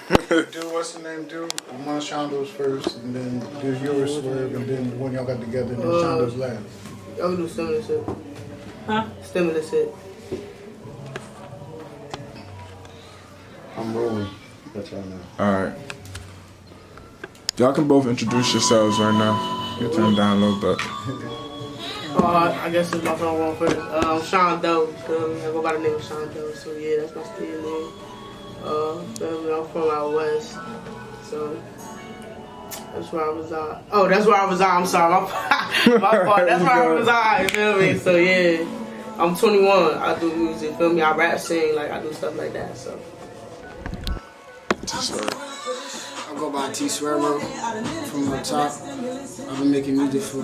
Do what's the name? Do one of Shondo's first, and then do yours, Swerve, and then when y'all got together, and then Shondo's last. Y'all do stimulus hit. Huh? Stimulus hit. I'm rolling. Let y'all know. Alright. Y'all can both introduce yourselves right now. You can turn it down a little bit. I guess it's my phone one first. Shondo. I go by the name of Shondo. So yeah, that's my stage name. I'm from out west. So that's where I was at. Oh, that's where I was at. I'm sorry. My fault. That's where I was at. You feel me? So yeah, I'm 21. I do music. Feel me? I rap, sing, like I do stuff like that. So. I go by T Swervo from the top. I've been making music for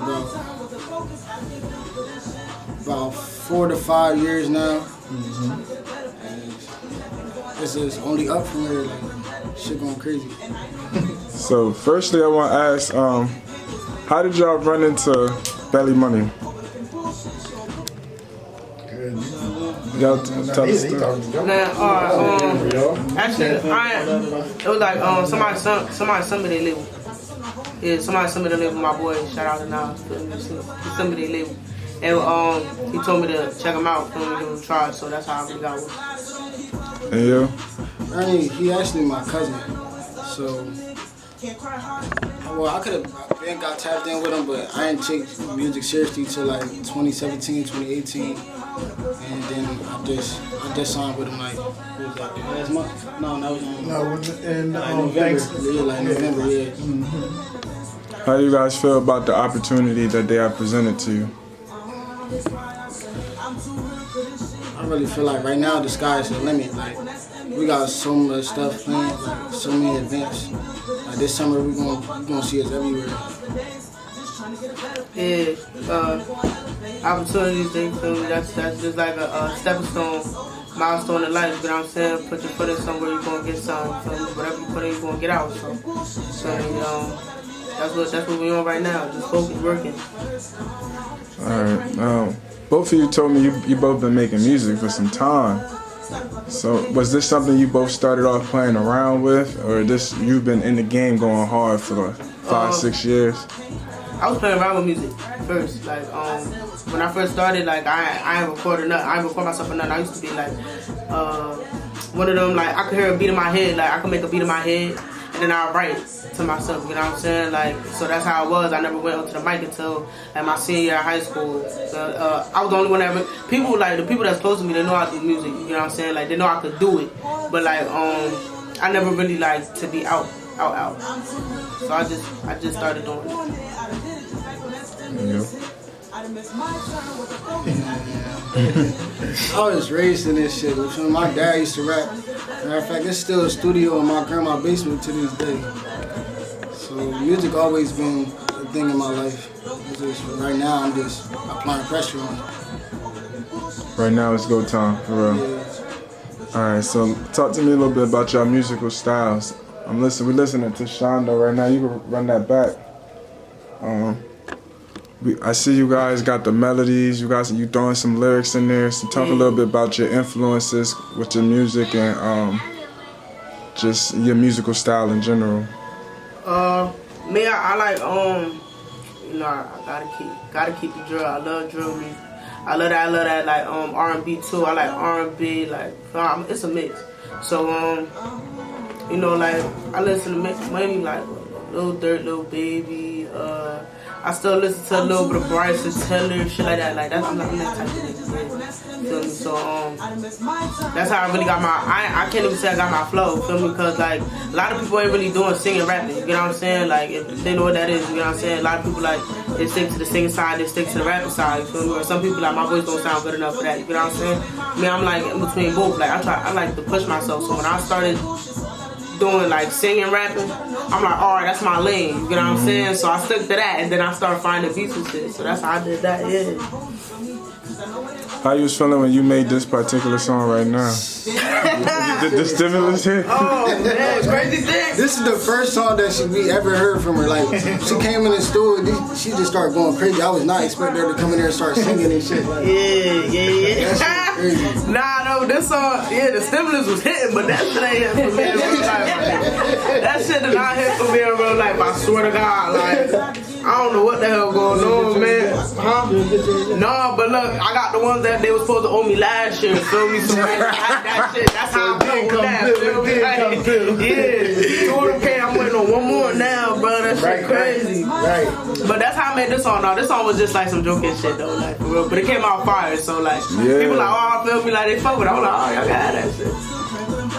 about 4 to 5 years now. And it's just only up from there. Like shit going crazy. So firstly, I want to ask, how did y'all run into Belly Money? Y'all tell us. Actually, it was like somebody sent me their label. Yeah, somebody sent me the label. My boy, shout out to Nas. He sent me their label, and he told me to check him out, for me to give him a try. So that's how I really got with him. And you? I mean, he actually my cousin. So, well, I could have been got tapped in with him, but I didn't take music seriously till like 2017, 2018. And then I just signed with him like, what was that, last month? No, that was in November. Yeah, like November, yeah. How do you guys feel about the opportunity that they have presented to you? I really feel like right now the sky is the limit. Like we got so much stuff planned, like so many events. Like this summer we gonna see us everywhere. Yeah, opportunities, they feel me, that's just like a stepping stone, milestone in life, you know what I'm saying? Put your foot in somewhere, you're gonna get something, feel me? Whatever you put in, you're gonna get out, so that's what we on right now, just focus, working. Alright, both of you told me you both been making music for some time. So was this something you both started off playing around with, or you've been in the game going hard for like 5-6 years? I was playing around with music first. Like when I first started, like I ain't recorded nothing. I ain't record myself or nothing. I used to be like one of them. Like I could hear a beat in my head. Like I could make a beat in my head, and then I'll write to myself. You know what I'm saying? Like so that's how it was. I never went onto the mic until like my senior year of high school. I was the only one that people like the people that's close to me. They know I do music. You know what I'm saying? Like they know I could do it, but like I never really like to be out. So I just started doing it. Yeah. I was raised in this shit. My dad used to rap. Matter of fact, it's still a studio in my grandma's basement to this day. So music always been a thing in my life. Right now, I'm just applying pressure on it. Right now, it's go time, for real. Yeah. Alright, so talk to me a little bit about your musical styles. We're listening to Shondo right now. You can run that back. I see you guys got the melodies. You throwing some lyrics in there. So talk a little bit about your influences with your music and just your musical style in general. Me, I like you know, I gotta keep the drill. I love drill music. I love that like R&B too. I like R&B, like it's a mix. So you know, like I listen to mainly like Lil Durk, Lil Baby. I still listen to a little bit of Bryson Tiller, shit like that. Like I'm that type of nigga. Feel me? So that's how I really got my. I can't even say I got my flow. Feel me? Because like a lot of people ain't really doing singing, rapping. You know what I'm saying? Like if they know what that is, you know what I'm saying? A lot of people like they stick to the singing side, they stick to the rapping side. You feel me? Or some people like my voice don't sound good enough for that. You know what I'm saying? Me, I'm like in between both. Like I like to push myself. So when I started doing like singing, rapping, I'm like, all right, that's my lane. You know what I'm saying? So I stuck to that, and then I started finding beats and shit. So that's how I did that. Yeah. How you was feeling when you made this particular song right now? the stimulus hit? Oh man, crazy thing. This is the first song that we ever heard from her. Like she came in the studio, she just started going crazy. I was not expecting her to come in there and start singing and shit. Like, yeah. That shit crazy. Nah, no, this song, the stimulus was hitting, but that shit ain't hit for me. That shit did not hit for me in real life. I swear to God, like I don't know what the hell going on, man. Huh? No, but look, I got the ones that they was supposed to owe me last year. Feel me? So that shit. That's how I feel with that. Feel me? Like, yeah. 2 of them came. I'm waiting on one more now, bro. That shit crazy. Right. But that's how I made this song. Now this song was just like some joking shit though, like for real. But it came out fire, so like people like, oh, I feel me like they fuck with it. I'm like, oh, y'all got that shit.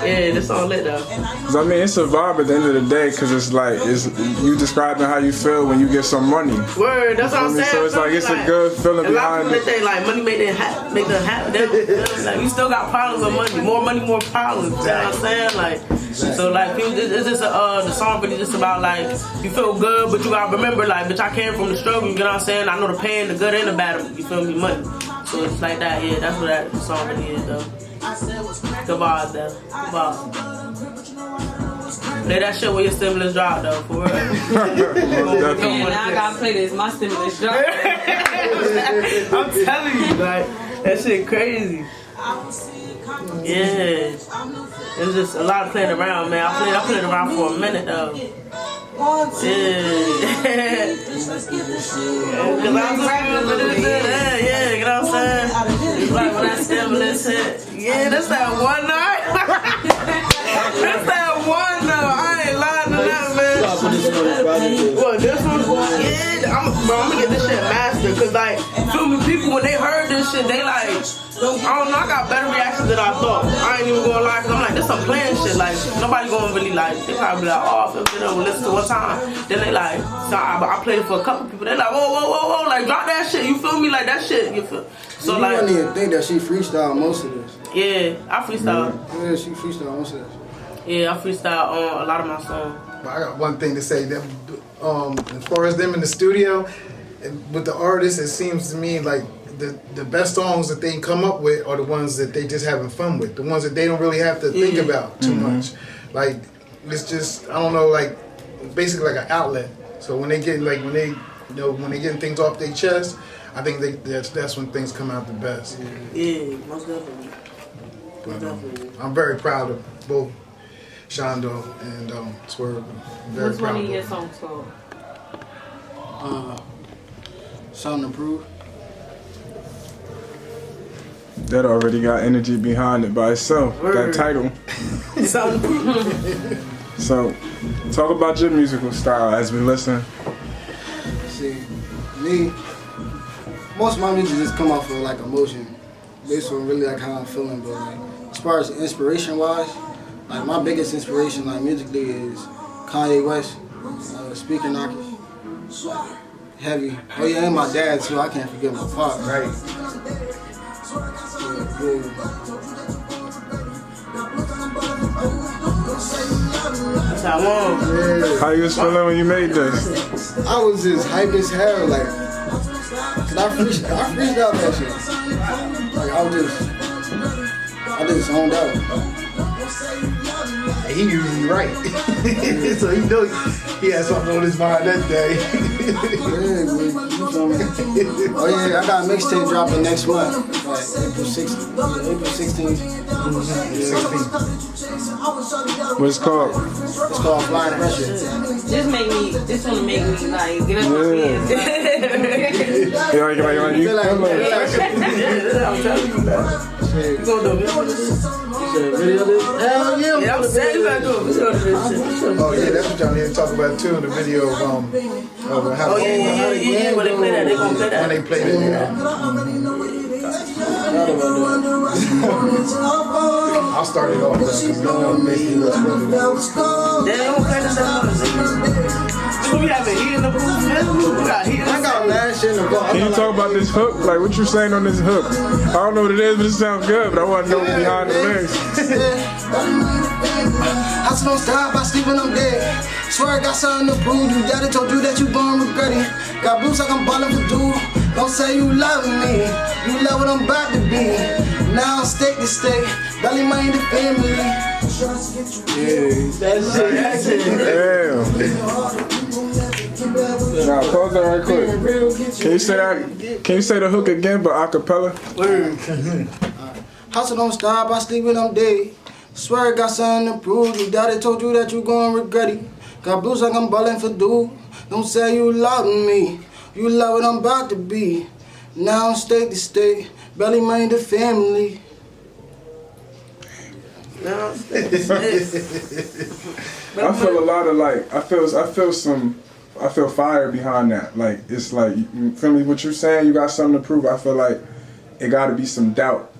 Yeah, this song lit though. Cause I mean, it's a vibe at the end of the day, cause it's like it's you describing how you feel when you get some money. Word, that's what I'm saying. So it's like it's a good feeling behind it. A lot of people think like money make them happy. Like you still got problems with money. More money, more problems. You know what I'm saying? Like so like it's just the song really just about like you feel good, but you gotta remember like, bitch, I came from the struggle. You know what I'm saying? I know the pain, the good and the bad. You feel me? Money. So it's like that. Yeah, that's what that song really is though. Good vibes though. Good vibes. Play that shit with your stimulus drop though, for real. Man, now I gotta play this. My stimulus drop. I'm telling you, like, that shit crazy. Yeah. It's just a lot of playing around, man. I played around for a minute though. Yeah. Cause I'm yeah, you know what I'm saying? It's like when that stimulus hit. Yeah, that's that one night. That's that one though. I ain't lying to that, man. What, this one? Yeah, I'm gonna get this shit mastered. Cause like, feel me, people when they heard this shit, they like, I don't know, I got better reactions than I thought. I ain't even gonna lie, cause I'm like, this some playing shit. Like, nobody gonna really like, they probably be like, oh, I feel good, listen to one time. Then they like, so I played it for a couple people. They like, whoa, like, drop that shit. You feel me? Like that shit. You feel? So you like, wouldn't even think that she freestyle most of this. Yeah, I freestyle. Yeah, she freestyle most of this. Yeah, I freestyle on a lot of my songs. But I got one thing to say. That as far as them in the studio, with the artists, it seems to me like the best songs that they come up with are the ones that they just having fun with. The ones that they don't really have to think about too much. Like it's just, I don't know, like basically like an outlet. So when they get like when they getting things off their chest, I think that's when things come out the best. Yeah, most definitely. But, I'm very proud of both Shondo and Swervo. What's one of your songs called? Something to prove. That already got energy behind it by itself. That title. So, talk about your musical style as we listen. See, me, most of my music just come off of like emotion, based on really like how I'm feeling. But like, as far as inspiration wise, like my biggest inspiration like musically is Kanye West, Speaker Knockers, heavy. Oh yeah, and my dad too. I can't forget my pop. Right. That's how long. How you was feeling when you made this? I was just hype as hell, like, cause I freestyled that shit. Like I just zoned out. And he usually right. So he knows he had something on his mind that day. Oh yeah, I got a mixtape dropping next month, like April 16th. What's it called? It's called Flying Pressure. This wanna make me like get up my feet. You feel like I'm telling you, man. You gonna do a video of this? Hell yeah, Yeah, I'm saying you gotta do a video of this shit. Oh yeah, that's what y'all need to talk about too in the video of how Yeah, when they play that, they gonna play that. when they played it. I'll start it off because you know basically what's running. They don't play that. We having heat in the booth, man. We got heat in the I got mad shit in the book. Can you talk about this hook? Like, what you saying on this hook? I don't know what it is, but it sounds good, but I want to know behind the lyrics. I still don't stop, I sleep when I'm dead. Swear I got something to prove. You daddy told you that you born regretting. Got boots like I'm ballin' for dude. Don't say you love me. You love what I'm about to be. Now I'm state to state. Belly money to family. That's it. Damn. Now pause that right quick. Can you say that? Can you say the hook again, but acapella? Hustle don't stop, I sleep when I'm dead. Swear I got something to prove. Your daddy told you that you gon' regret it. Got blues like I'm ballin' for dude. Don't say you love me. You love what I'm about to be. Now I'm state to state. Barely money to family. No, I feel a lot of like I feel fire behind that. Like it's like you feel me? What you're saying? You got something to prove. I feel like it got to be some doubt.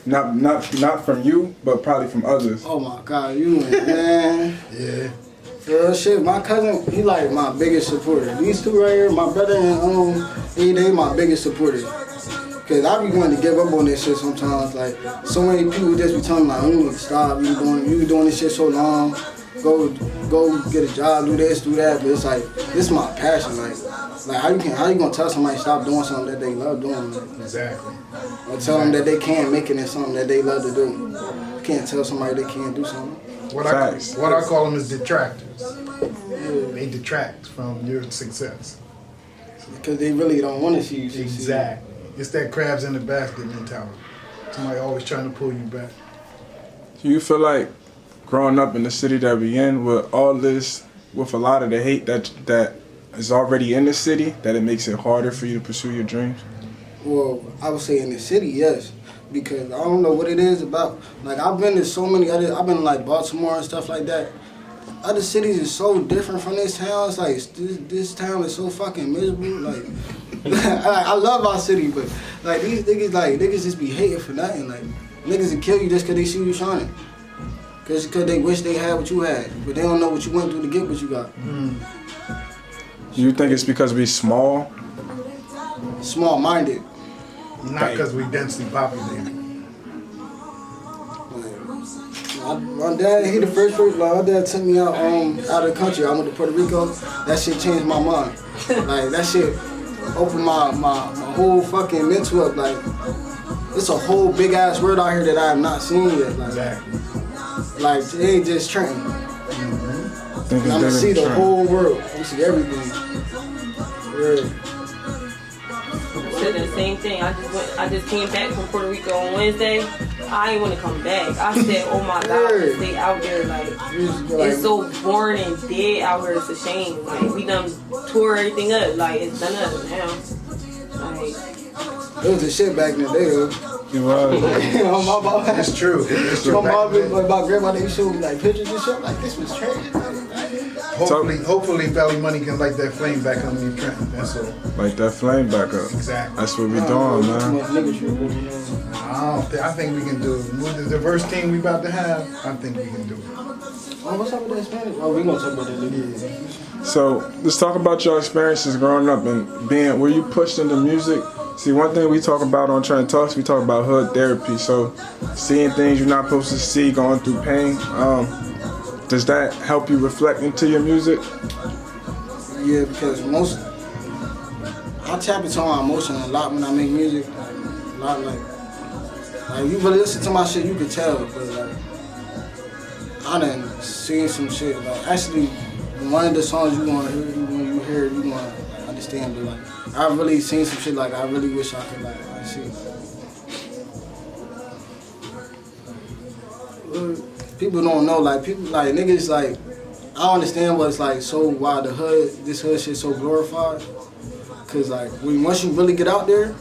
Not from you, but probably from others. Oh my God, you man. Yeah. Real shit, my cousin, he like my biggest supporter. These two right here, my brother and they my biggest supporters. Cause I be wanting to give up on this shit sometimes. Like so many people just be telling me like, you need to stop. You been doing this shit so long. Go get a job, do this, do that. But it's like this is my passion. Like how you gonna tell somebody to stop doing something that they love doing? Like, Exactly. or tell them that they can't make it in something that they love to do. You can't tell somebody they can't do something. What I call them is detractors. They detract from your success. Because they really don't want to see you succeed. Exactly. It's that crabs in the basket mentality. Somebody always trying to pull you back. Do you feel like growing up in the city that we in, with all this, with a lot of the hate that is already in the city, that it makes it harder for you to pursue your dreams? Well, I would say in the city, yes. Because I don't know what it is about. Like, I've been to so many other, I've been to like Baltimore and stuff like that. Other cities is so different from this town. It's like, this town is so fucking miserable. Like, I love our city, but like these niggas just be hating for nothing. Like, niggas will kill you just because they see you shining. Because they wish they had what you had. But they don't know what you went through to get what you got. Do you think it's because we small? Small-minded. Not because we densely populated. My dad, he the first person, like, my dad took me out of the country. I went to Puerto Rico. That shit changed my mind. Like, that shit opened my whole fucking mental up. Like, it's a whole big ass world out here that I have not seen yet. Like, Exactly. like it ain't just Trenton. Think it's I'm gonna bigger see than the Trent. whole world. I'm gonna see everything. Yeah. Said the same thing. I just came back from Puerto Rico on Wednesday. I ain't want to come back. I said, oh my God, this thing out there, like, it's so boring and dead out here. It's a shame. Like, we done tore everything up. Like, it's done up now. Like, It was the shit back in the day, though. It was. My mom, It's true. It's true. my mom, my grandma, they showed me like pictures and shit. Like, this was Trenton. Hopefully, Valley Money can light that flame back on New Trenton. That's all. Like that flame back up. Exactly. That's what we doing, man. I think we can do it. With the diverse team we about to have, I think we can do it. Oh, what's up with that Spanish? Oh, we gonna talk about that later. So let's talk about your experiences growing up and being. Were you pushed into music? See, one thing we talk about on Trenton Talks, we talk about hood therapy. So seeing things you're not supposed to see, going through pain. Does that help you reflect into your music? Yeah, because I tap into my emotion a lot when I make music. A lot, like you really listen to my shit, you can tell. But like, I done seen some shit. Like, actually, one of the songs you gonna hear, when you hear it, you gonna understand. But like, I really seen some shit. Like, I really wish I could like see. People don't know, like, people, like, niggas, like, I don't understand what's, like, so, why this hood shit so glorified. Cause, like, once you really get out there,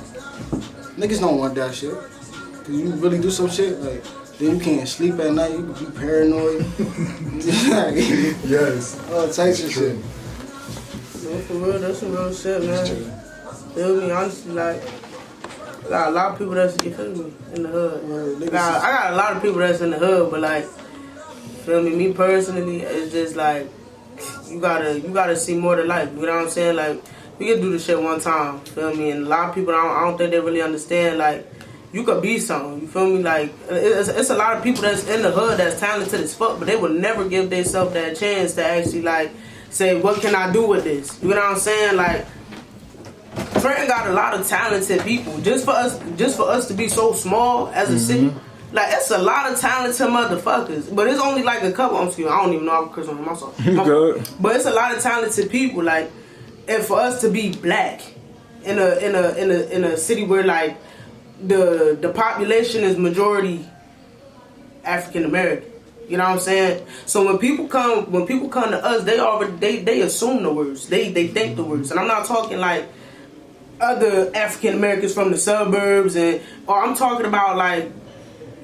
niggas don't want that shit. Cause you really do some shit, like, then you can't sleep at night, you can be paranoid. Yes. All types of shit. No, for real, that's some real shit, man. Feel me? Honestly, like, I got a lot of people that's, you feel me, in the hood. I got a lot of people that's in the hood, but like, feel me personally, it's just like, you gotta see more to life, you know what I'm saying? Like, we can do this shit one time, feel me? And a lot of people, I don't think they really understand, like, you could be something, you feel me? Like, it's a lot of people that's in the hood that's talented as fuck, but they would never give themselves that chance to actually, like, say, what can I do with this? You know what I'm saying? Like, Trenton got a lot of talented people. Just for us to be so small as a city, like, it's a lot of talented motherfuckers. But it's only like a couple. I don't even know I'm cursing on myself. Good. But it's a lot of talented people. Like, and for us to be black in a city where like the population is majority African American. You know what I'm saying? So when people come to us, they assume the words. They think the words. And I'm not talking like other African Americans from the suburbs, or I'm talking about like,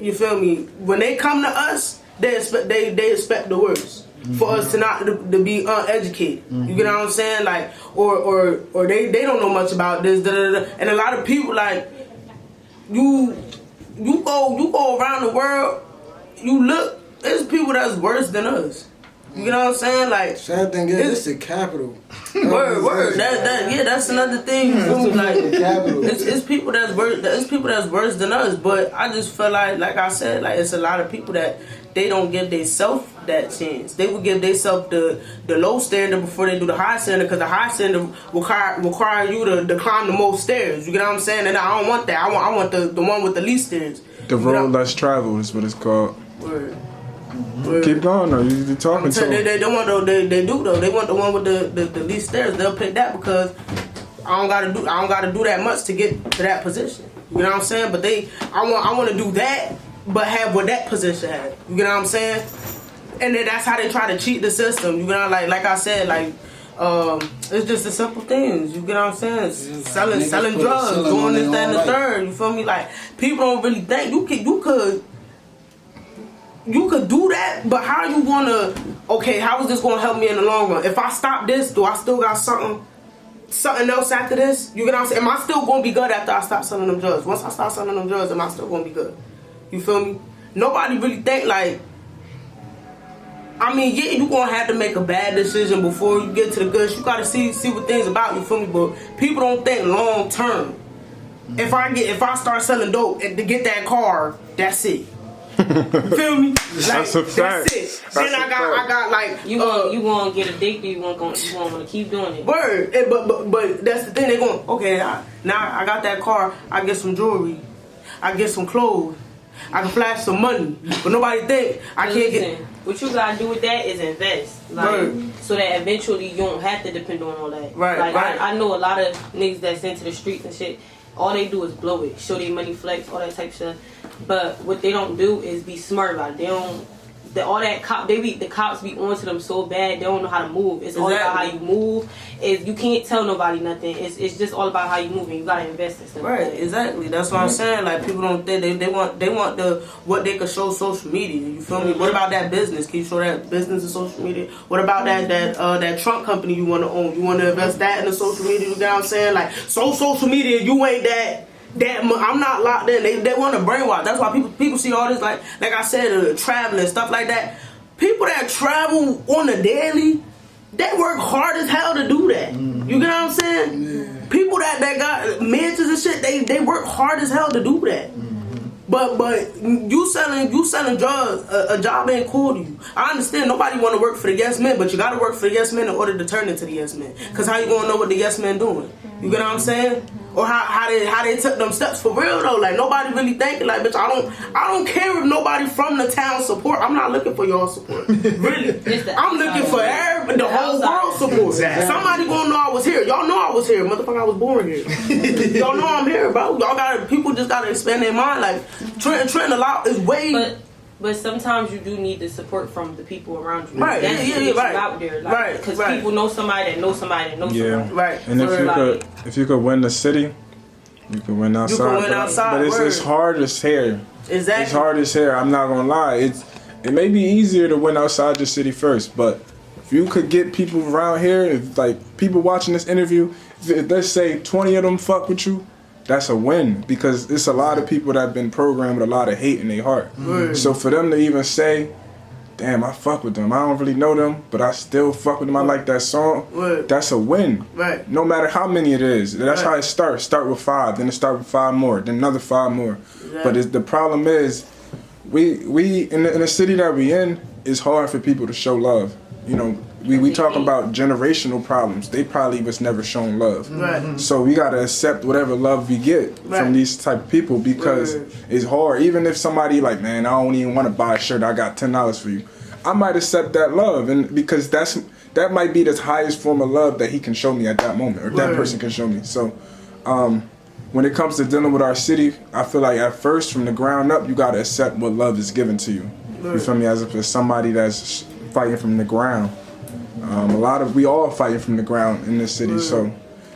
you feel me? When they come to us, they expect the words for us to not to be uneducated. You get what I'm saying? Like, or they don't know much about this. And a lot of people like you go around the world, you look. There's people that's worse than us. You know what I'm saying? Like, sad thing is, it's the capital. Word. That's another thing. You feel me? Like, it's people that's worse. It's people that's worse than us. But I just feel like I said, like it's a lot of people that they don't give themselves that chance. They would give themselves the low standard before they do the high standard, because the high standard require you to climb the most stairs. You get what I'm saying? And I don't want that. I want the one with the least stairs. The road less traveled is what it's called. Word. Keep going though. You talking to them. They don't want though. They do though. They want the one with the least stairs. They'll pick that because I don't gotta do that much to get to that position. You know what I'm saying? But I want to do that, but have what that position had. You know what I'm saying? And then that's how they try to cheat the system. You know, like I said, like it's just the simple things. You get what I'm saying? Selling drugs, doing this, that, and the third. You feel me? Like people don't really think you could do that, but how you gonna? Okay, how is this gonna help me in the long run? If I stop this, do I still got something else after this? You get what I'm saying? Am I still gonna be good after I stop selling them drugs? Once I stop selling them drugs, am I still gonna be good? You feel me? Nobody really think like. I mean, yeah, you gonna have to make a bad decision before you get to the good. You gotta see what things about. You feel me? But people don't think long term. If I start selling dope and to get that car, that's it. You feel me? Like, that's a fact. That's it. Then I got like you gonna get addicted. You want to keep doing it. Word. But that's the thing. They going okay. Now I got that car. I get some jewelry. I get some clothes. I can flash some money. But nobody think I can't get. What you gotta do with that is invest, like, so that eventually you don't have to depend on all that. Right. Like right. I know a lot of niggas that's into the streets and shit. All they do is blow it, show their money, flex, all that type of stuff. But what they don't do is be smart about it. They don't. The cops be onto them so bad. They don't know how to move. It's all about how you move. You can't tell nobody nothing. It's just all about how you move, and you gotta invest in stuff. Right, exactly. That's what I'm saying. Like people don't think they want what they could show social media. You feel me? What about that business? Can you show that business in social media? What about that trunk company you want to own? You want to invest that in the social media? You know what I'm saying? Like social media, you ain't that I'm not locked in. They want to brainwash. That's why people see all this like I said, traveling stuff like that. People that travel on the daily, they work hard as hell to do that. You get what I'm saying? Yeah. People that got mansions and shit, they work hard as hell to do that. But you selling drugs, a job ain't cool to you. I understand nobody want to work for the yes men, but you got to work for the yes men in order to turn into the yes men. Cause how you gonna know what the yes men doing? You get what I'm saying? Or how they took them steps for real though. Like nobody really thinking like, bitch, I don't care if nobody from the town support. I'm not looking for y'all support. Really. I'm looking for the whole world support. Somebody gonna know I was here. Y'all know I was here. Motherfucker, I was born here. Y'all know I'm here, bro. People just gotta expand their mind. Like Trenton a lot is way. But sometimes you do need the support from the people around you. Right, That's yeah, right. Right. Out there, like, right. Because right. people know somebody that knows somebody that knows somebody. Right. And if you could win the city, you could win outside. You could win outside. But it's hard as hair. Exactly. It's hard as hair. I'm not gonna lie. It may be easier to win outside the city first, but if you could get people around here, if like people watching this interview, if let's say 20 of them fuck with you, that's a win, because it's a lot of people that have been programmed with a lot of hate in their heart. So for them to even say, damn, I fuck with them, I don't really know them, but I still fuck with them, I like that song, that's a win. Right. No matter how many it is. That's how it starts. Start with 5, then it start with 5 more, then another 5 more. Exactly. But the problem is, we in the city that we in, it's hard for people to show love. You know, we talk about generational problems. They probably was never shown love. Right. So we gotta accept whatever love we get from these type of people, because it's hard. Even if somebody like, man, I don't even want to buy a shirt, I got $10 for you, I might accept that love, and because that might be the highest form of love that he can show me at that moment, or that person can show me. So when it comes to dealing with our city, I feel like at first, from the ground up, you gotta accept what love is given to you. You feel me? As if it's somebody that's fighting from the ground. We all fighting from the ground in this city, so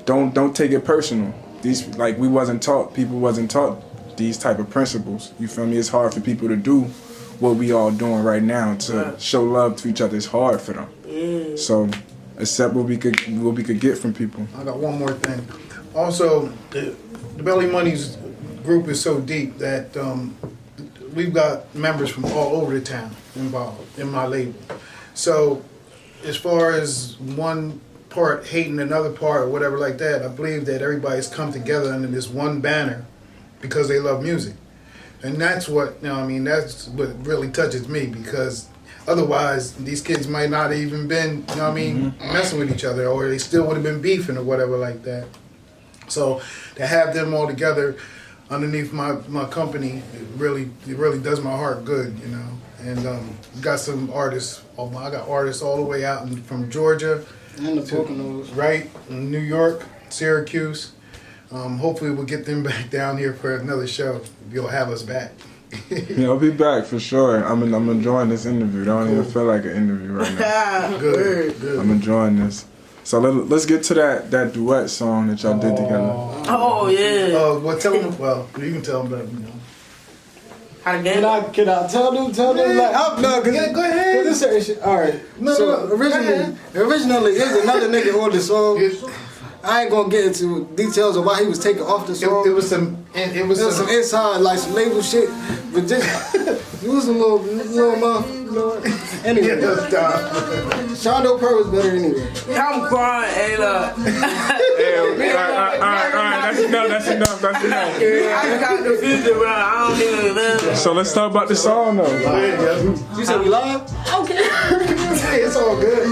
don't take it personal. People wasn't taught these type of principles. You feel me? It's hard for people to do what we all doing right now, to show love to each other. It's hard for them. So accept what we could get from people. I got one more thing. Also, the Belly Money's group is so deep that we've got members from all over the town involved in my label. So as far as one part hating another part or whatever like that, I believe that everybody's come together under this one banner because they love music. And that's what, that's what really touches me, because otherwise these kids might not have even been, messing with each other, or they still would have been beefing or whatever like that. So to have them all together underneath my company, it really does my heart good, And got some artists. I got artists all the way out from Georgia, and the Poconos, right, New York, Syracuse. Hopefully we'll get them back down here for another show. You'll have us back. Yeah, I'll be back for sure. I'm enjoying this interview. I don't even feel like an interview right now. Good. I'm enjoying this. So let's get to that duet song that y'all did together. Oh yeah. Well, tell them. Well, you can tell them, but How the game? Can I tell them? Like, no, go ahead. This certain shit. All right. No, Originally, it's another nigga on the song. I ain't gonna get into details of why he was taken off the song. It was some inside, like some label shit, but just it was a little motherfucker. Anyway, Shondo Pearl was better anyway. I'm crying, hey look. That's enough. I got the future, bro. I don't even live. So let's talk about the song though. You said we live? Okay. It's all good.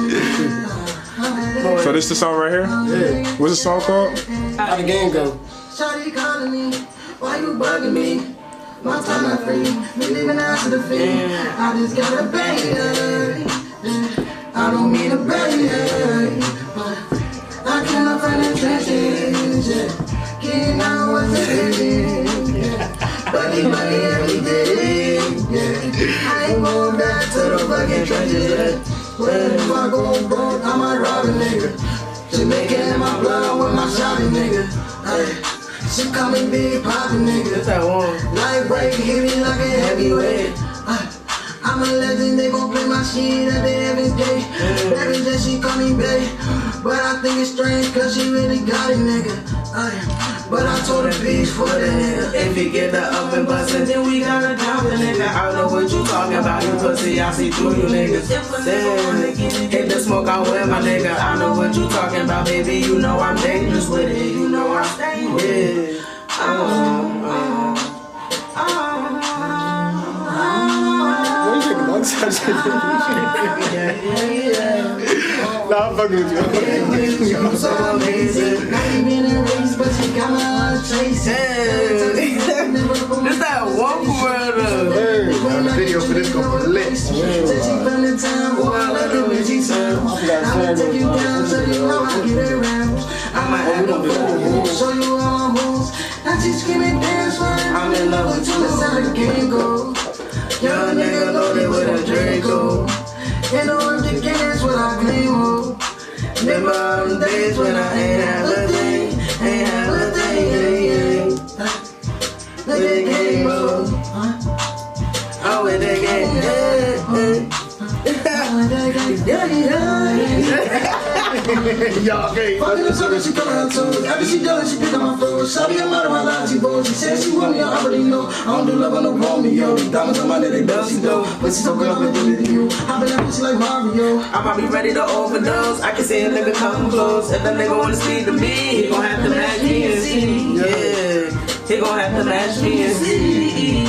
So this the song right here? Yeah. What's the song called? How the game go? Shawty calling me, why you bugging me? My time not free, me leaving after the fee. I just got a baby. I don't mean a baby. I cannot find the trenches. Getting out what's the baby. Buddy every day. I ain't going back to the fucking trenches. When if I go broke, I might rob a nigga. Jamaican in my blood with my shouting nigga. She call me Big Poppin' nigga. That's that one. Light break, hit me like a heavyweight. I'm a legend, they gon' play my shit at the every day. Baby said she call me babe, but I think it's strange cause she really got it, nigga. But I told her bitch for the nigga. If you get the up and bustin', then we gotta drop the nigga. I know what you talking about, you pussy, I see through you niggas. Damn, hit the smoke out with my nigga. I know what you talking about, baby, you know I'm dangerous with it. You know I'm staying with it. Nah, I'm fucking with you. So amazing. Not even a race, but she got my chase. This that one brother. The video for this go for lit. Said she from the town, boy, I love the way she sounds. I'ma take you down so you know I get around. I'ma act a fool, show you all moves. Now she screaming dance for it. I'm in love with you. That's how the game go. Young nigga loaded with a Draco. And on the gas when I claim hope. Remember all the days when I ain't have a thing. Ain't have a thing. Let the game go. Oh, with the game. Y'all great. Fucking the sucker, she come around toes. After she done, she pick up my phone. Shawty, I'm out of my line, she bold. She said she want me, I already know. I don't do love on no Romeo. Diamonds on my neck, they dusty though. But she so good, I'm gonna do it to you. I been that pussy like Mario. I might be ready to overdose. I can see a nigga come close. If that nigga wanna speak to me, he gon' have to match me and see. Yeah, he gon' have to match me and see.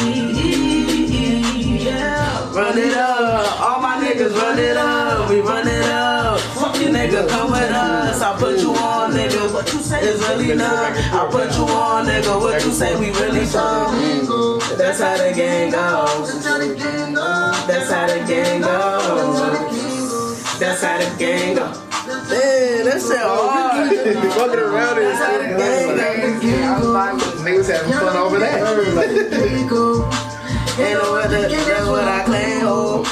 Run it up, all my niggas run it up. We run it up. Fuck you nigga, come with us. I put you on, nigga. What you say is really none. I put you on, nigga. What you say we really from? That's how the gang goes. That's how the gang goes. That's how the gang goes. Man, that shit hard. Fucking around and shit. Niggas having fun over that. Ain't no other, that's what I claim. Oh.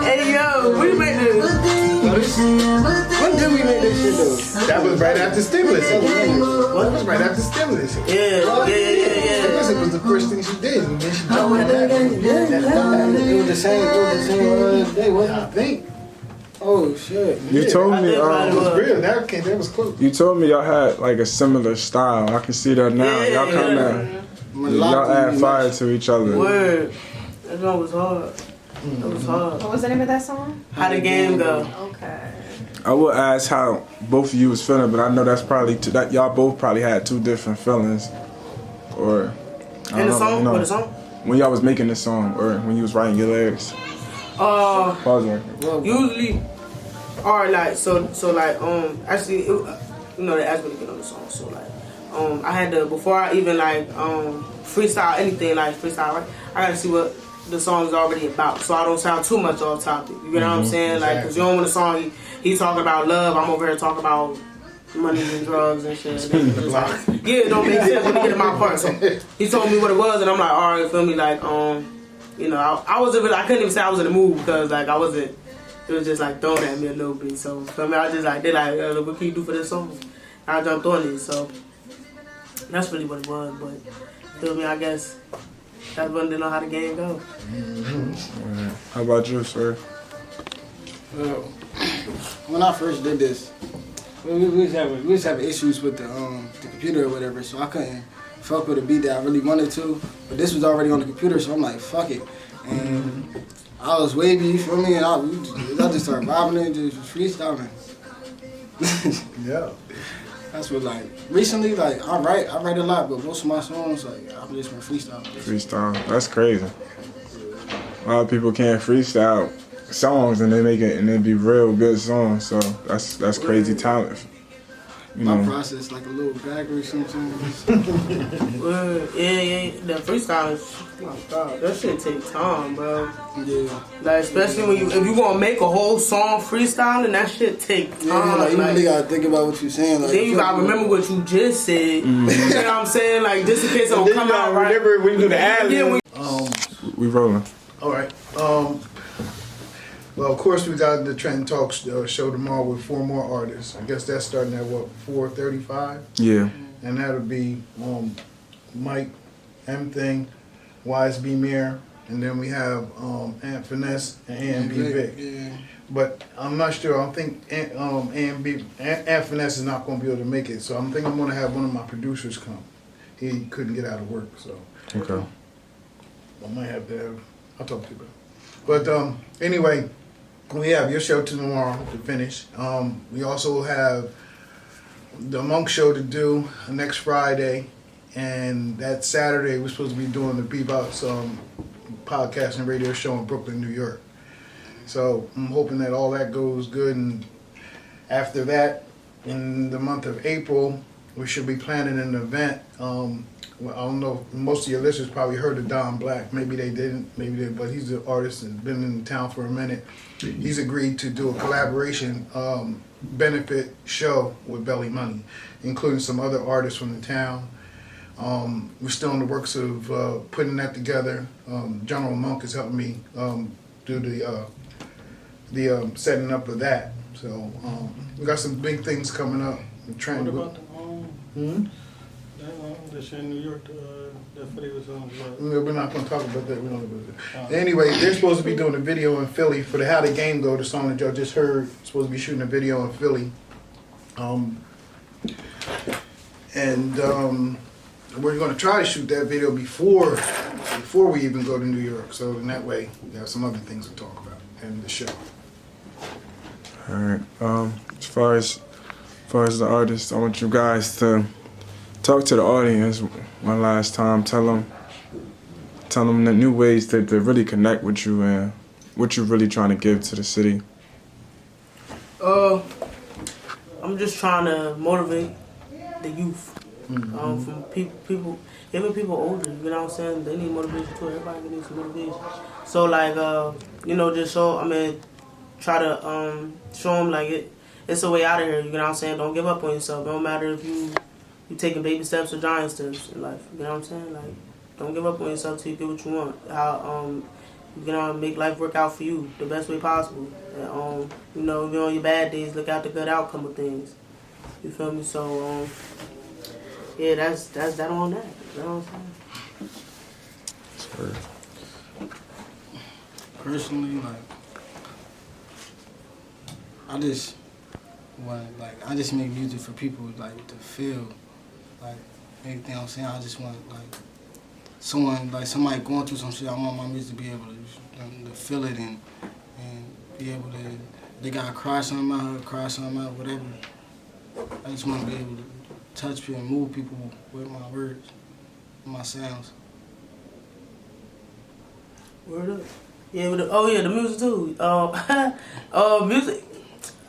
Hey yo, we made this. When did we make this shit though? That was right after stimulus. That was right after stimulus. Yeah. Stimulus was the first thing she did, and then she jumped in that. It was the same day, wasn't it? I think. Oh shit. You told me, It was real. That was close. you told me y'all had like a similar style. I can see that now. Y'all kind of, y'all add fire to each other. Word. That one was hard. That was hard. What was the name of that song? How the game go? Okay. I would ask how both of you was feeling, but I know that's probably that y'all both probably had two different feelings, or I In the don't song? know, What the song? when y'all was making this song, or when you was writing your lyrics. Pause right. Usually, or like so like actually, you know, they asked me to get on the song, so like I had to before I even like freestyle anything like freestyle, right? I gotta see what the song is already about, so I don't sound too much off topic. You know what I'm saying? Like, cause you don't want a song he talking about love, I'm over here talking about money and drugs and shit. Yeah, it don't make sense when you get in my part. So he told me what it was, and I'm like, all right, feel me? Like, you know, I wasn't really, I couldn't even say I was in the mood because like I wasn't. It was just like thrown at me a little bit. So feel me? I just like, they like, what can you do for this song? I jumped on it, so that's really what it was. But feel me? I guess that's when they know how the game goes. How about you, sir? When I first did this, we was having issues with the computer or whatever, so I couldn't fuck with a beat that I really wanted to. But this was already on the computer, so I'm like, fuck it. And I was wavy, you feel me? And I just started vibing and just freestyling. Yeah. That's what like recently, like I write a lot, but most of my songs like I've just been freestyling. Freestyle. That's crazy. A lot of people can't freestyle songs and they make it and they be real good songs. So that's crazy talent. You My know. process like a little backwards sometimes. Yeah. The freestyle is, oh my God, that shit take time, bro. Yeah. Like especially when if you gonna make a whole song freestyling, that shit take time. Yeah, like you really gotta think about what you're saying. Like, then you gotta remember what you just said. You know what I'm saying? Like just in case it don't come out right. Remember when you do the ad Yeah, We rolling. All right. Well, of course, we got the Trenton Talks show tomorrow with 4 more artists. I guess that's starting at what, 4:35, Yeah. and that'll be Mike, M Thing, Wise B Mir, and then we have Aunt Finesse and A&B Vic. Yeah. But I'm not sure. I don't think Aunt Finesse is not going to be able to make it. So I'm thinking I'm going to have one of my producers come. He couldn't get out of work, so Okay. I might have to have. I'll talk to you about it. But anyway, we have your show tomorrow to finish. We also have the Monk show to do next Friday, and that Saturday we're supposed to be doing the Bebop's podcast and radio show in Brooklyn, New York. So I'm hoping that all that goes good, and after that, in the month of April, we should be planning an event. Well, I don't know, most of your listeners probably heard of Don Black. Maybe they didn't, but he's an artist and been in town for a minute. He's agreed to do a collaboration benefit show with Belly Money, including some other artists from the town. We're still in the works of putting that together. General Monk is helping me do the setting up of that. So we got some big things coming up. What about the that's in New York, that Philly was on? We're not going to talk about that. We don't know about that. Anyway, they're supposed to be doing a video in Philly for the How the Game Go, the song that y'all just heard. Supposed to be shooting a video in Philly. We're going to try to shoot that video before we even go to New York. So in that way, we have some other things to talk about in the show. All right. As far as the artists, I want you guys to talk to the audience one last time. Tell them the new ways to really connect with you and what you're really trying to give to the city. I'm just trying to motivate the youth. From people, even people older, you know what I'm saying? They need motivation too. Everybody needs some motivation. So like, just try to show them like it's a way out of here. You know what I'm saying? Don't give up on yourself. Don't matter if you taking baby steps or giant steps in life. You know what I'm saying? Like, don't give up on yourself till you get what you want. You know, make life work out for you the best way possible. And, you know, on your bad days, look out the good outcome of things. You feel me? So, yeah, that's that on that. You know what I'm saying? Personally, like, I just make music for people, like, to feel, like, everything I'm saying. I just want, like, somebody going through some shit. I want my music to be able to feel it and be able to, they gotta cry something out, whatever. I just want to be able to touch people and move people with my words, my sounds. Word up. Yeah, the music too.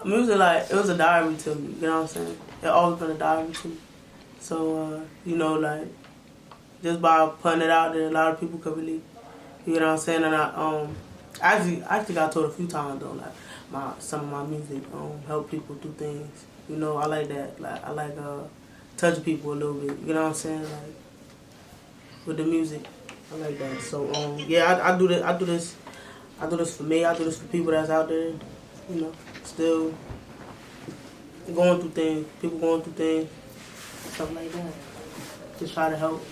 Music, like, it was a diary to me, you know what I'm saying? It always been a diary to me. So, you know, like, just by putting it out there, a lot of people could relate. You know what I'm saying? And I actually got told a few times, though, like, some of my music help people do things. You know, I like that. Like, I like touch people a little bit. You know what I'm saying? Like, with the music, I like that. So, yeah, I do this for me. I do this for people that's out there, you know, still going through things. People going through things, stuff like that. Just try to help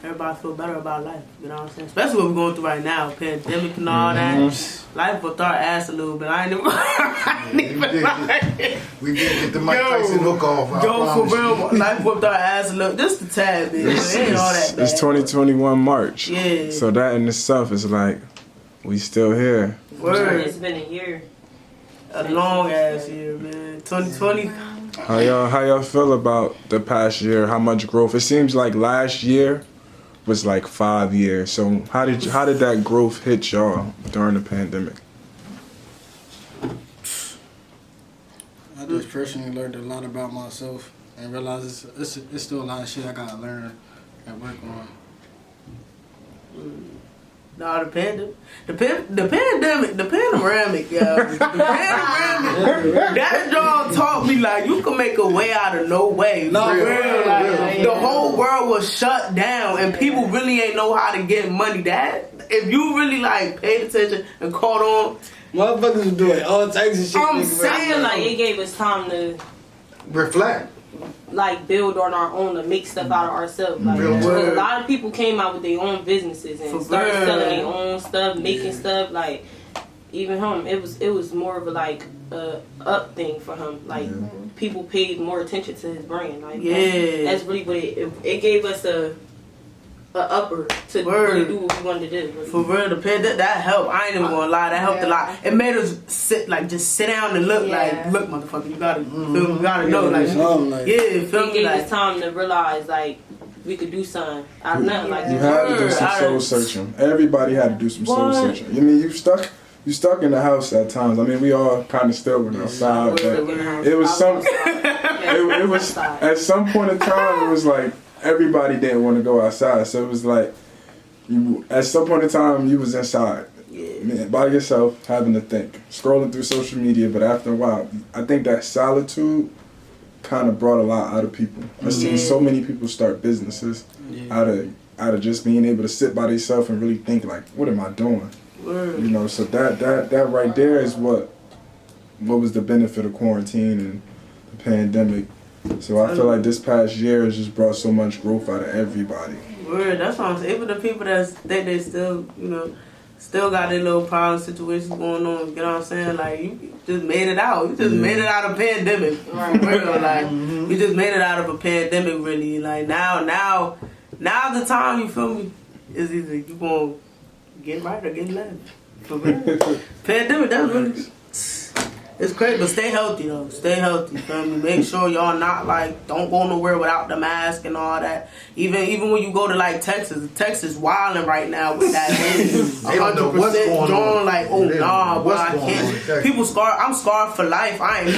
everybody feel better about life. You know what I'm saying? Especially what we're going through right now, pandemic and all that. Life whipped our ass a little bit. I ain't even We did get the Mike Tyson hook off. For real, life whipped our ass a little, just a tad bit. It ain't all that bad. It's 2021 March. Yeah. So that in itself is like, we still here. Word. It's been a year. A long ass year, man. 2020. How y'all feel about the past year? How much growth? It seems like last year was like 5 years. So how did that growth hit y'all during the pandemic? I just personally learned a lot about myself and realized it's still a lot of shit I gotta learn and work on. No, the pandemic, yo. That dog taught me, like, you can make a way out of no way. No, for real. Like, real. the whole world was shut down, and people really ain't know how to get money. That, if you really, like, paid attention and caught on. Motherfuckers was doing all types of shit. I'm I saying, feel like it gave us time to, Reflect. like, build on our own, to make stuff out of ourselves. Like, Real because word. a lot of people came out with their own businesses and For started real. selling their own stuff, making stuff. Like, even him, it was more of a, like, up thing for him. Like, people paid more attention to his brand. Like, Yeah. that's really what it gave us a upper to Word. really do what we wanted to do. for real, the pandemic, that helped. I ain't even gonna lie, that helped a lot. It made us sit down and look like, look, motherfucker, you gotta, feel me, you gotta know, like, yeah, feel It me, gave like. us time to realize, like, we could do something out of nothing. Like, You had to do some soul searching. Everybody had to do some soul searching. I mean, you stuck in the house at times. I mean, we all kind of still went outside, but it was it was at some point in time, it was like everybody didn't want to go outside. So it was like, at some point in time, you was inside, by yourself, having to think, scrolling through social media. But after a while, I think that solitude kind of brought a lot out of people. I've seen so many people start businesses out of just being able to sit by themselves and really think, like, what am I doing? Word. You know, so that right there is what was the benefit of quarantine and the pandemic. So I feel like this past year has just brought so much growth out of everybody. Word, that's what I'm saying. Even the people that think they still, you know, still got their little problem situations going on. You know what I'm saying? Like, you just made it out. You just made it out of a pandemic. Right. Real, like, you just made it out of a pandemic, really. Like, now the time, you feel me, is either you gonna get right or get left. For real. Pandemic, that's really, it's crazy, but stay healthy though. Stay healthy, feel me? Make sure y'all not, like, don't go nowhere without the mask and all that. Even when you go to, like, Texas wilding right now with that. They don't know what's going on. Like, oh They don't nah, know boy, what's I going on in can't. Texas. People scarred. I'm scarred for life. I ain't.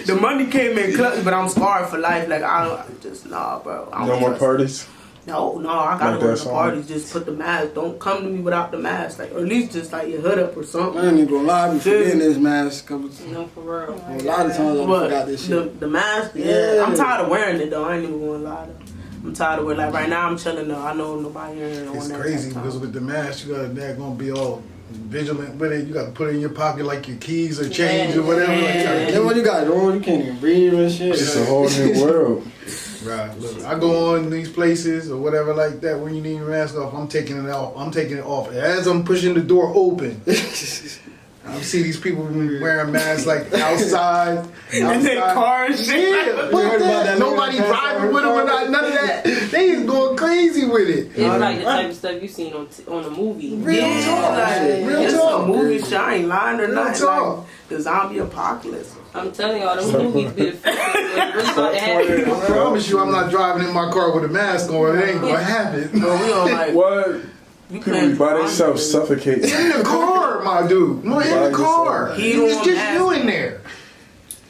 The money came in clutch, but I'm scarred for life. Like, I just, nah, bro. I don't No more trust. parties? No, I gotta Like go that to the song? parties. Just put the mask. Don't come to me without the mask. Like, or at least just like your hood up or something. I ain't even gonna lie, I be forgetting this mask. No, for real. A lot of times I forgot this shit. The mask, yeah. I'm tired of wearing it though. I ain't even gonna lie though. I'm tired of wearing like right now I'm chilling though. I know nobody here on It's that crazy time. because with the mask, you got that gonna be all vigilant with it. You got to put it in your pocket like your keys or change or whatever. Like, Then when you got it on, you can't even breathe and shit. It's a whole new world. right. Look, I go on these places or whatever like that. When you need your mask off, I'm taking it off. I'm taking it off as I'm pushing the door open. I see these people wearing masks like outside. And they car and shit. Yeah, what that? Nobody driving with them or not, none of that. They is going crazy with it. It's like the type of stuff you seen on a movie. Real talk. Like, Real it's talk. a movie shit. I ain't lying or Real not. talk. Like the zombie apocalypse. I'm telling y'all, them movies be the fucking really about to happen. I promise you, I'm not driving in my car with a mask on. It ain't gonna happen. But we on like What? you People can't be by themselves suffocating. In the car, my dude. No, in the car. He It's don't just have- you in there.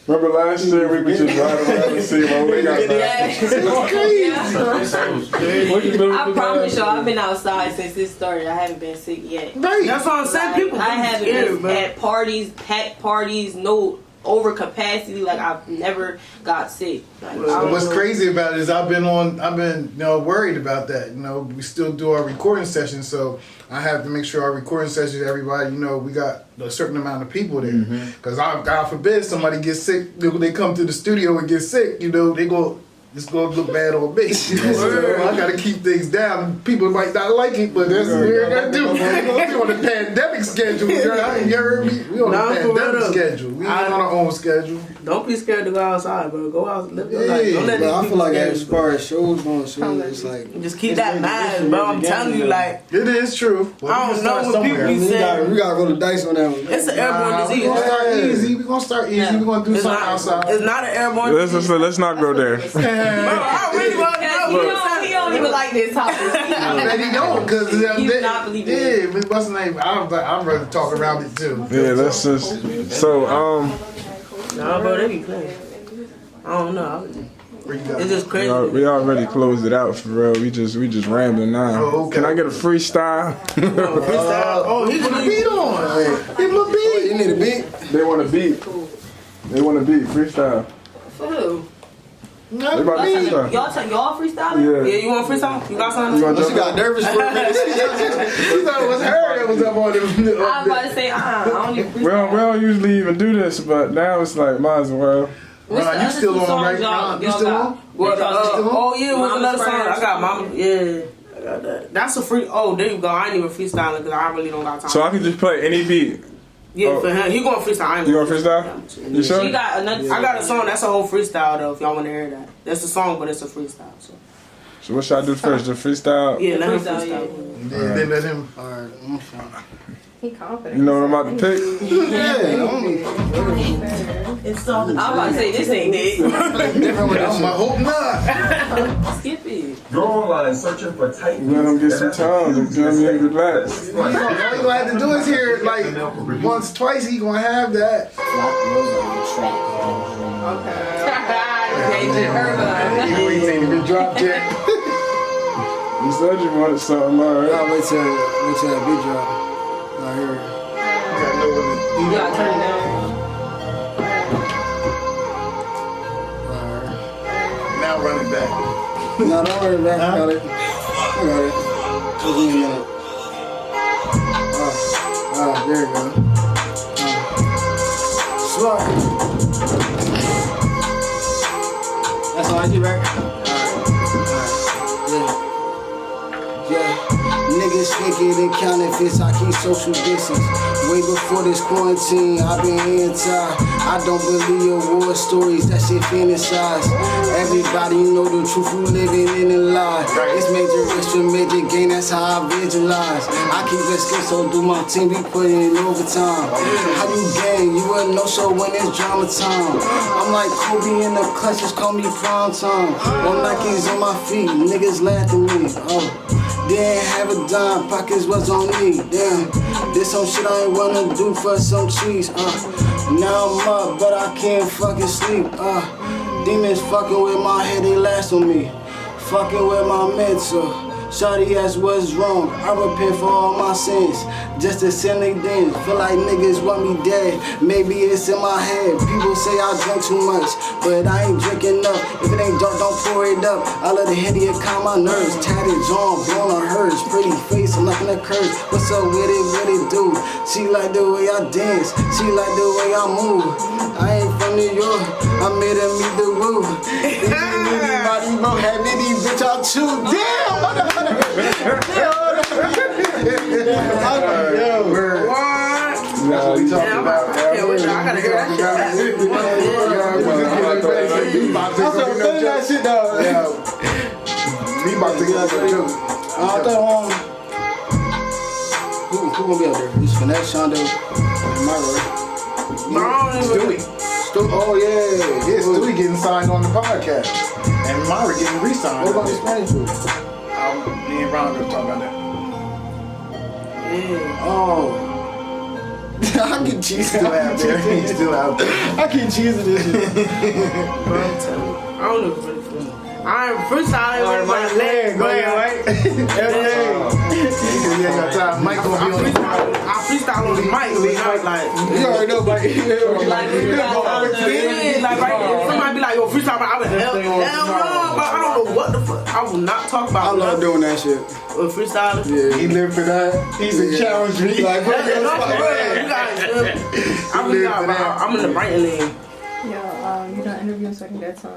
Remember last year we would just ride around and see what we got back. It's crazy. What you doing? I promise y'all, I've been outside since this started. I haven't been sick yet. Right. That's what I'm saying. People I haven't scared, been bro. at parties, packed parties, no over capacity. Like I've never got sick. Like, I don't What's know. crazy about it is I've been worried about that. We still do our recording sessions, so I have to make sure our recording sessions, everybody, we got a certain amount of people there. Because God forbid somebody gets sick, they come to the studio and get sick, it's going to look bad on me. So I got to keep things down. People might not like it, but that's what we're going to do. We on the pandemic schedule. You heard me? We on Nah, the for pandemic real. schedule. We ain't on our own schedule. Don't be scared to go outside, bro. Go out, live your life. Don't let But I these feel like people as scare far as shows going, it's like just keep it's that like mind, tradition, bro. I'm it's telling you, again, like It is true. Well, I we don't can know start what somewhere. people be we saying. gotta roll the dice on that one. It's an airborne disease. We're gonna start easy. We're gonna start easy. Yeah. We're gonna do It's something not, outside. it's not an airborne disease. Let's not go there. Bro, I really want to know. He don't even like this topic. That he don't, because He do not believe in it. yeah, what's the name? I'm ready to talk around it too. Yeah, let's just. So Nah, bro, they be playing. I don't know. Where you got It's just crazy. we already closed it out for real. We just rambling now. Oh, okay. Can I get a freestyle? Freestyle. Oh, he Put can the beat on. Give him a beat. You need a beat? They want a beat. They want a beat. Freestyle. For who? Not They about to a beat. freestyle. Y'all freestyling? Yeah. Yeah, you want freestyle? You got something? You want She got nervous for a minute. You thought it was her that was up on I was about to say, I don't even We freestyle. don't usually even do this, but now it's like might as well. What's the You other still two on, songs right? y'all You still got? on? Well, oh yeah, what's Mama's another song? Prayers. I got Mama. Yeah, I got that. That's a free. Oh, there you go. I ain't even freestyling because I really don't got time. So I can just play any beat. yeah, for him, he going freestyle. I ain't You want gonna freestyle? You sure? She got another. I got a song. That's a whole freestyle though. If y'all want to hear that, that's a song, but it's a freestyle. So So what should I do first? The freestyle? yeah, let him Freestyle, freestyle. Then let him. Alright, I'm fine. He confident. You know what I'm about to pick? Yeah, I'm about to say this ain't it. I hope not. Skip it. You're online searching for tight Let him get some time. You know what I mean? Relax. All you gonna have to do is hear it like once, twice. He gonna have that. You ain't ain't even dropped yet. You said you wanted something, alright. I'll wait till that beat drop. I hear it. You gotta know what You gotta turn it down. Alright. Now run it back. No, don't worry about it. I got it. Just give me a minute. There you go. Swap. That's all I do, right? Yeah. Niggas fake it and counterfeits, I keep social distance. Way before this quarantine, I've been anti. I don't believe your war stories, that shit fantasize. Everybody know the truth, you living in a lie. It's major risk for major gain, that's how I visualize. I keep risking, so do my team, we putting in overtime. How you gang, you a no-show when it's drama time. I'm like Kobe in the clutch, just call me prime time. One Nikes on my feet, niggas laughing at me. Oh. Didn't have a dime, pockets was on me. Damn, this some shit I ain't wanna do for some cheese. Now I'm up, but I can't fucking sleep. Demons fucking with my head, they last on me. fucking with my mentor. Shawty asked what's wrong, I repent for all my sins. Just to sin they dance, feel like niggas want me dead. Maybe it's in my head, people say I drink too much, but I ain't drinking enough. If it ain't dark, don't pour it up. I let it hit it, calm my nerves. Tatted on, blown on hers, pretty face, I'm not gonna curse. What's up with it, what it do? She like the way I dance, she like the way I move. I ain't from New York, I made her meet the roof. Anybody won't have any bitch I'll chew. Damn, motherfucker. What? That's what we talking about. Yeah, I gotta hear that shit. That shit though. We about to get out there too. I thought who gonna be out there? It's Finesse, Shondo, and Myra. Stewie. Oh yeah, Stewie getting signed on the podcast, and Myra getting re-signed. What about the Spanish dude? Me and Ron gonna talk about that. Yeah. Oh. I get cheese Still out there. He's still out there. I get cheese in this shit. Bro, I'm telling you, I don't know really feel. I ain't freestyling with my leg. Go ahead, right? You ain't got time. Mike gonna be on the mic. I freestyle on the mic. Like, You already know, Mike. like right there. Somebody be like, yo, freestyle, I would hell no, but I don't know what the fuck. I will not talk about. I love doing that shit. Freestyling. Yeah. He lived for that. He's a challenge me. Like, I'm in the Brighton lane. Yo, you done interviewing so I can get some.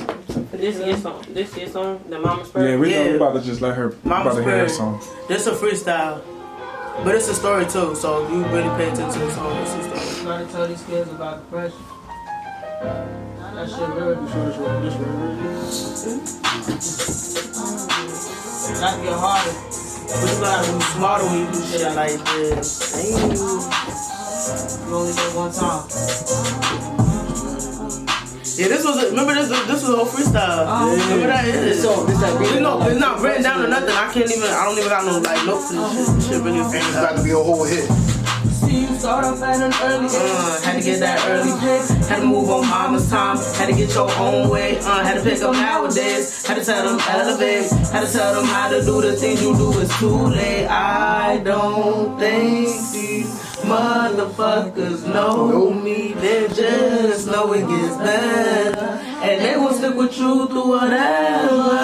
This is your song, the Mama's Prayer. Yeah, we about to just let her. Mama's about to hear Prayer. that song. This a freestyle, but it's a story too. So if you really pay attention to the song, it's a story. You gotta tell these kids about depression. That shit real. That get harder. But you gotta be smarter when you do shit like this. You only get one time. Yeah, this was a whole freestyle. Remember that? This It's not written down or nothing. I don't even got no like notes for this shit. This shit really It's about to be a whole hit. See you start off at an early age. Had to get that early pick. Had to move on mama's time. Had to get your own way. Had to pick up nowadays. Had to tell them elevate. Had to tell them how to do the things you do. It's too late. I don't think these motherfuckers know me. They just know it gets better. And they will stick with you through whatever.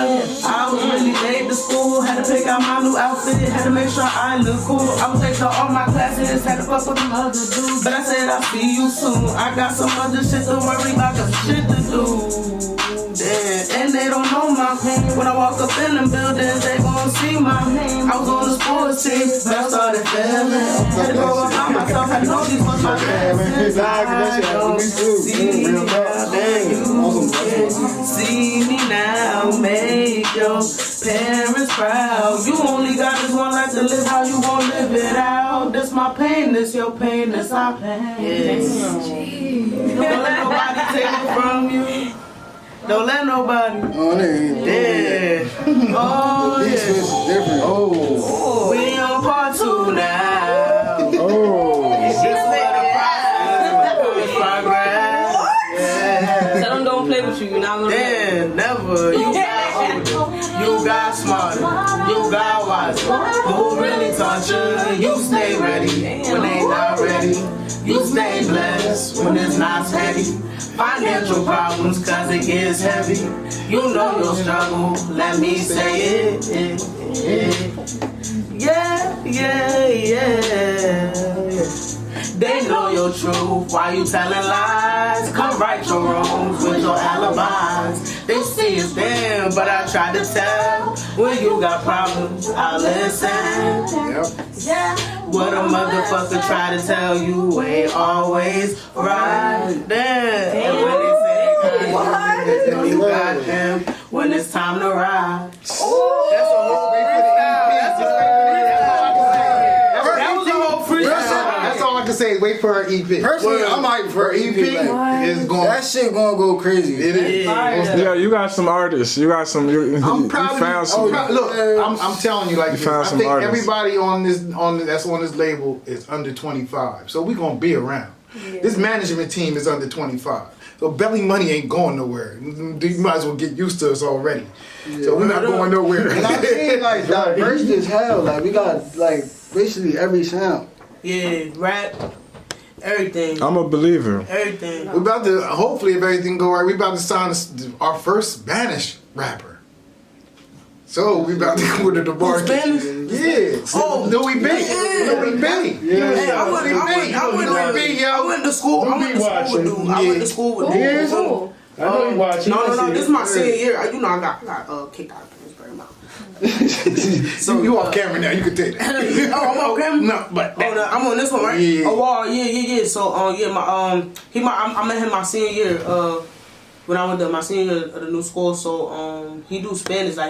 I was really late to school. Had to pick out my new outfit. Had to make sure I look cool. I was late to all my classes. Had to fuck with them other dudes. But I said I'll see you soon. I got some other shit to worry about. Some shit to do. Yeah. And they don't know my pain. When I walk up in them buildings, they gon' see my name. I was on the sports team, but I started failing. Had to grow up by myself. Had to know these was my parents. I don't see me now. Then you can see me now. Make your parents proud. You only got this one life to live. How you gon' live it out? This my pain, this your pain, this our pain. Yes. Don't let nobody take it from you. Don't let nobody. Oh, Yeah. Oh, These fish is different. Oh. We on part 2 now. Oh. Tell them don't play with you. You're not gonna. Yeah, never. You got older. You got smarter. You got wiser. Who really taught you? You stay ready when they not ready. You stay blessed when it's not steady. Financial problems cause it gets heavy. You know your struggle, let me say it. Yeah, yeah, yeah. They know your truth, why you telling lies? Come right your wrongs with your alibis. They see it's them, but I try to tell. When you got problems, I'll listen. Yeah. What a motherfucker try to tell you ain't always right there. And when they say they got you got them when it's time to ride. That's a whole freestyle. That was a whole freestyle. That's all I can say. Wait for her EP. Personally, I'm hyped for EP. It's going. That shit gonna go crazy. It is. Yeah, you got some artists. You got some. I'm proud you of found you. some. Look, I'm telling you like this. found I some think artists. everybody that's on this label is under 25. So we gonna be around. This management team is under 25. So belly money ain't going nowhere. You might as well get used to us already. So we're not going nowhere. And I seen like diverse as hell. Like we got like basically every sound. Yeah, rap, everything. I'm a believer. Everything. We're about to, hopefully if everything go right, we're about to sign our first Spanish rapper. So we about to go to the market. Spanish? Yeah. Oh, Louis B. Louis B. Hey, I went to school. I went to school with dude. I went to school with dude. Yeah. Cool. I know you watching. No. This is my senior year. You know, I got kicked out of Kingsbury Mount. So you off camera now? You can take that. I'm on camera. No, but I'm on this one, right? Yeah. Oh wow, yeah. So I met him my senior year. When I went to my senior year of the new school. So he do Spanish like.